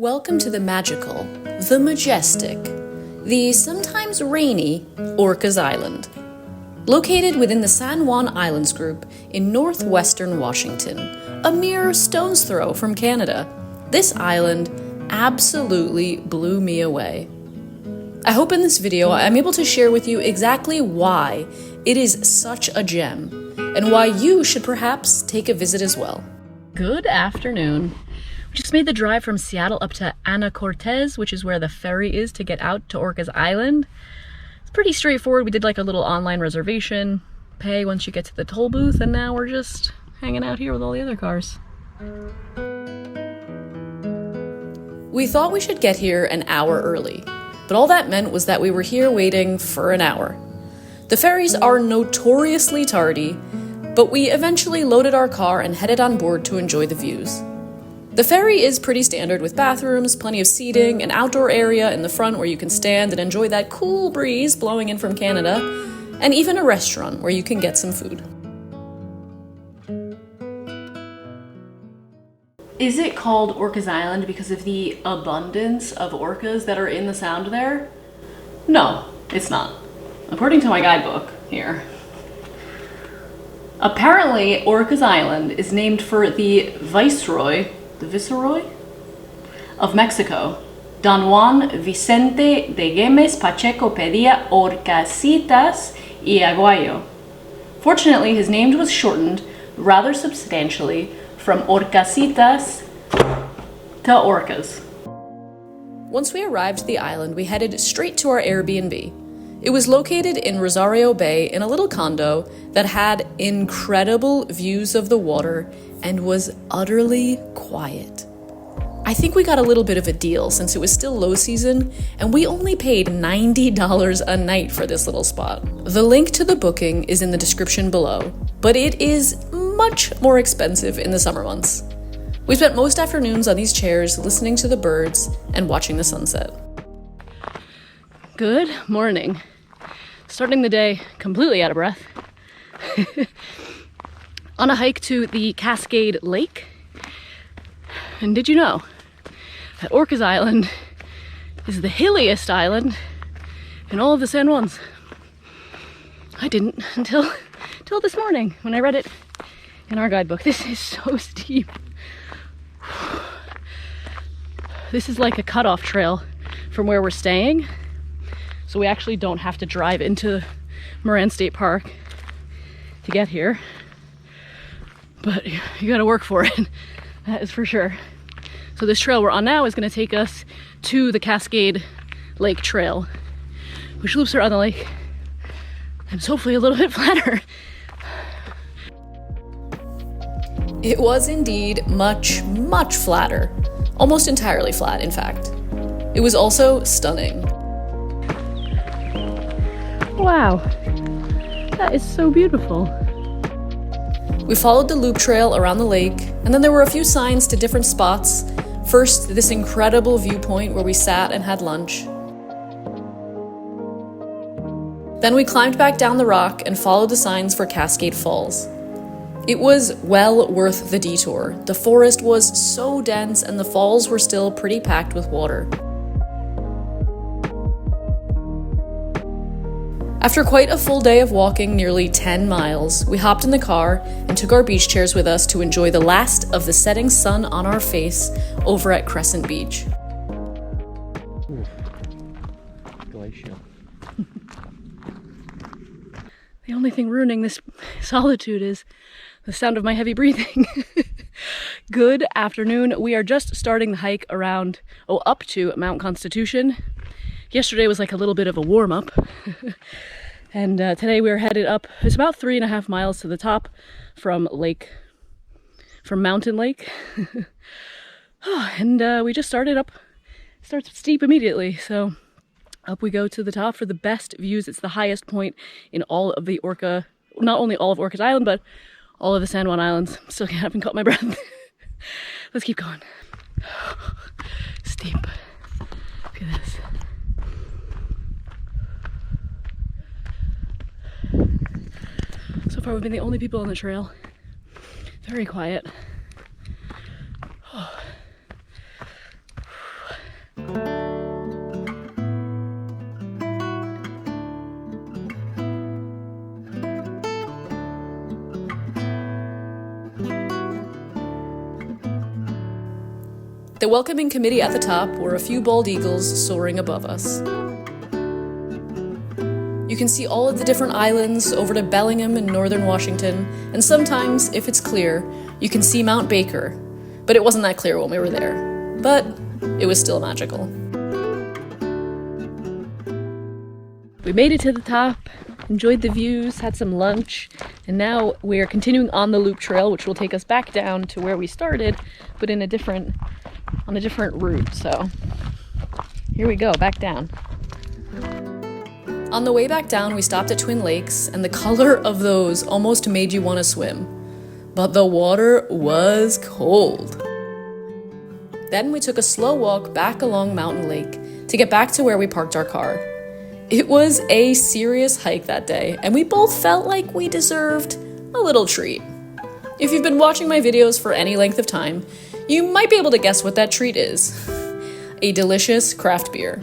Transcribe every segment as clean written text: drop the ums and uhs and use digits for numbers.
Welcome to the magical, the majestic, the sometimes rainy Orcas Island. Located within the San Juan Islands group in northwestern Washington, a mere stone's throw from Canada, this island absolutely blew me away. I hope in this video I'm able to share with you exactly why it is such a gem, and why you should perhaps take a visit as well. Good afternoon. We just made the drive from Seattle up to Anacortes, which is where the ferry is to get out to Orcas Island. It's pretty straightforward. We did like a little online reservation, pay once you get to the toll booth, and now we're just hanging out here with all the other cars. We thought we should get here an hour early, but all that meant was that we were here waiting for an hour. The ferries are notoriously tardy, but we eventually loaded our car and headed on board to enjoy the views. The ferry is pretty standard with bathrooms, plenty of seating, an outdoor area in the front where you can stand and enjoy that cool breeze blowing in from Canada, and even a restaurant where you can get some food. Is it called Orcas Island because of the abundance of orcas that are in the sound there? No, it's not. According to my guidebook here. Apparently, Orcas Island is named for the Viceroy of Mexico, Don Juan Vicente de Güemes Pacheco Pedilla Orcasitas y Aguayo. Fortunately, his name was shortened rather substantially from Orcasitas to Orcas. Once we arrived at the island, we headed straight to our Airbnb. It was located in Rosario Bay in a little condo that had incredible views of the water and was utterly quiet. I think we got a little bit of a deal since it was still low season and we only paid $90 a night for this little spot. The link to the booking is in the description below, but it is much more expensive in the summer months. We spent most afternoons on these chairs listening to the birds and watching the sunset. Good morning. Starting the day completely out of breath. On a hike to the Cascade Lake. And did you know that Orcas Island is the hilliest island in all of the San Juans? I didn't until this morning when I read it in our guidebook. This is so steep. This is like a cutoff trail from where we're staying. So we actually don't have to drive into Moran State Park to get here. But you gotta work for it, that is for sure. So this trail we're on now is gonna take us to the Cascade Lake Trail, which loops around the lake and is hopefully a little bit flatter. It was indeed much, much flatter. Almost entirely flat, in fact. It was also stunning. Wow, that is so beautiful. We followed the loop trail around the lake, and then there were a few signs to different spots. First, this incredible viewpoint where we sat and had lunch. Then we climbed back down the rock and followed the signs for Cascade Falls. It was well worth the detour. The forest was so dense and the falls were still pretty packed with water. After quite a full day of walking nearly 10 miles, we hopped in the car and took our beach chairs with us to enjoy the last of the setting sun on our face over at Crescent Beach. Ooh. Glacial. The only thing ruining this solitude is the sound of my heavy breathing. Good afternoon. We are just starting the hike up to Mount Constitution. Yesterday was like a little bit of a warm-up. And today we're headed up. It's about 3.5 miles to the top from Mountain Lake. And we just started up. Starts steep immediately, so up we go to the top for the best views. It's the highest point in all of the not only all of Orcas Island, but all of the San Juan Islands. Still haven't caught my breath. Let's keep going. Steep. Look at this. So far we've been the only people on the trail. Very quiet. welcoming committee at the top were a few bald eagles soaring above us. You can see all of the different islands over to Bellingham in northern Washington, and sometimes, if it's clear, you can see Mount Baker, but it wasn't that clear when we were there. But it was still magical. We made it to the top, enjoyed the views, had some lunch, and now we are continuing on the loop trail, which will take us back down to where we started, but on a different route. So here we go, back down. On the way back down, we stopped at Twin Lakes, and the color of those almost made you want to swim. But the water was cold. Then we took a slow walk back along Mountain Lake to get back to where we parked our car. It was a serious hike that day, and we both felt like we deserved a little treat. If you've been watching my videos for any length of time, you might be able to guess what that treat is. A delicious craft beer.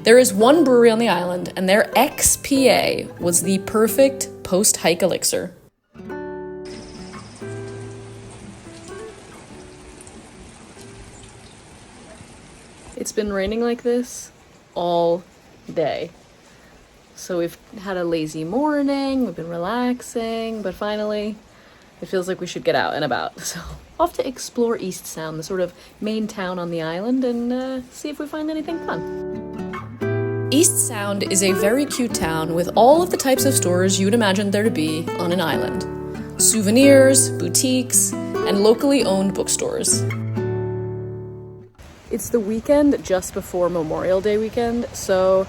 There is one brewery on the island, and their XPA was the perfect post-hike elixir. It's been raining like this all day. So we've had a lazy morning, we've been relaxing, but finally it feels like we should get out and about. So off to explore Eastsound, the sort of main town on the island, and see if we find anything fun. Eastsound is a very cute town with all of the types of stores you would imagine there to be on an island. Souvenirs, boutiques, and locally owned bookstores. It's the weekend just before Memorial Day weekend, so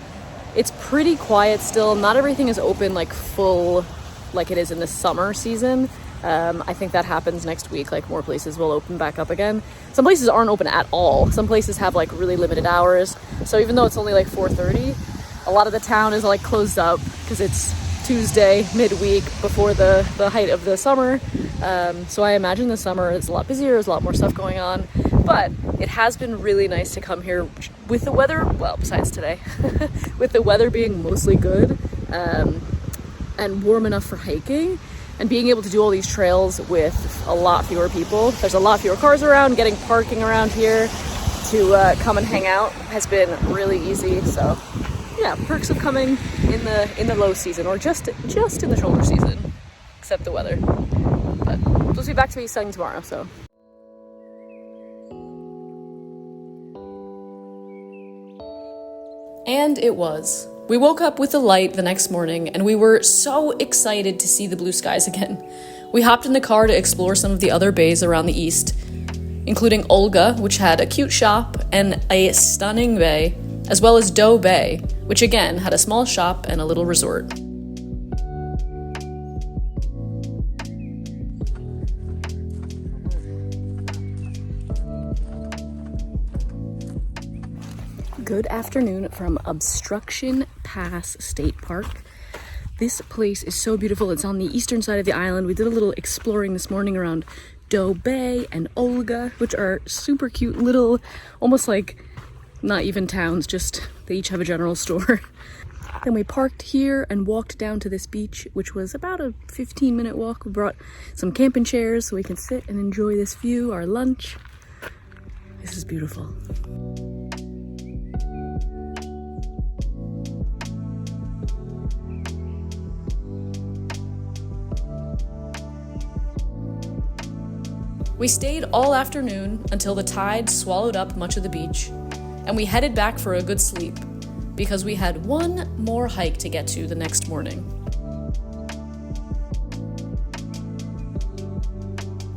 it's pretty quiet still. Not everything is open like full like it is in the summer season. I think that happens next week, like more places will open back up again. Some places aren't open at all. Some places have like really limited hours. So even though it's only like 4:30, a lot of the town is like closed up because it's Tuesday, midweek, before the height of the summer. So I imagine the summer is a lot busier, there's a lot more stuff going on. But it has been really nice to come here with the weather, well, besides today, with the weather being mostly good and warm enough for hiking, and being able to do all these trails with a lot fewer people. There's a lot fewer cars around. Getting parking around here to come and hang out has been really easy. So yeah, perks of coming in the low season, or just in the shoulder season, except the weather. But we'll just be back to Eastsound tomorrow, so. And it was. We woke up with the light the next morning, and we were so excited to see the blue skies again. We hopped in the car to explore some of the other bays around the east, including Olga, which had a cute shop and a stunning bay, as well as Doe Bay, which again had a small shop and a little resort. Good afternoon from Obstruction Pass State Park. This place is so beautiful. It's on the eastern side of the island. We did a little exploring this morning around Doe Bay and Olga, which are super cute little, almost like not even towns, just they each have a general store. Then we parked here and walked down to this beach, which was about a 15-minute walk. We brought some camping chairs so we can sit and enjoy this view, our lunch. This is beautiful. We stayed all afternoon until the tide swallowed up much of the beach, and we headed back for a good sleep because we had one more hike to get to the next morning.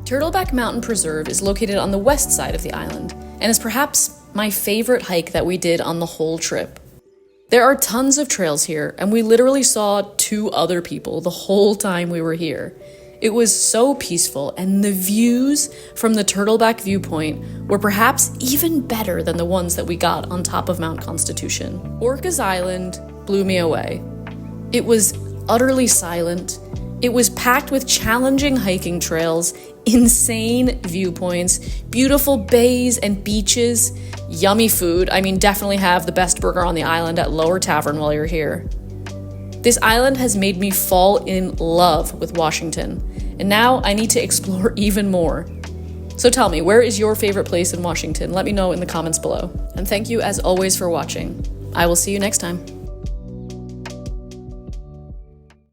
Turtleback Mountain Preserve is located on the west side of the island and is perhaps my favorite hike that we did on the whole trip. There are tons of trails here, and we literally saw 2 other people the whole time we were here. It was so peaceful, and the views from the Turtleback viewpoint were perhaps even better than the ones that we got on top of Mount Constitution. Orcas Island blew me away. It was utterly silent. It was packed with challenging hiking trails, insane viewpoints, beautiful bays and beaches, yummy food. I mean, definitely have the best burger on the island at Lower Tavern while you're here. This island has made me fall in love with Washington, and now I need to explore even more. So tell me, where is your favorite place in Washington? Let me know in the comments below. And thank you as always for watching. I will see you next time.